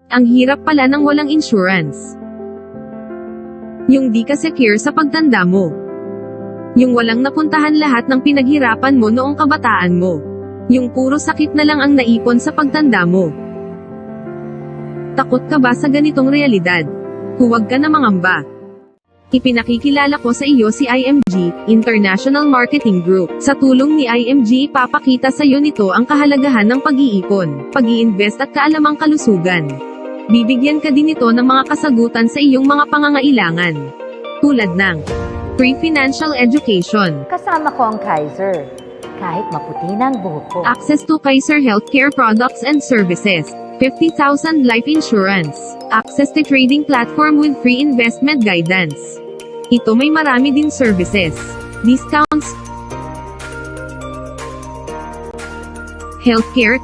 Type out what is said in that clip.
Ang hirap pala ng walang insurance. Yung di ka secure sa pagtanda mo. Yung walang napuntahan lahat ng pinaghirapan mo noong kabataan mo. Yung puro sakit na lang ang naipon sa pagtanda mo. Takot ka ba sa ganitong realidad? Huwag ka na mangamba. Ipinakikilala ko sa iyo si IMG, International Marketing Group. Sa tulong ni IMG ipapakita sa iyo nito ang kahalagahan ng pag-iipon, pag-i-invest at kaalamang kalusugan. Bibigyan ka din ito ng mga kasagutan sa iyong mga pangangailangan. Tulad ng free financial education, Kasama ko ang Kaiser. Kahit maputi na ang buhok ko. access to Kaiser Healthcare products and services, 50,000 life insurance, access to trading platform with free investment guidance. Ito may marami din services, discounts, healthcare,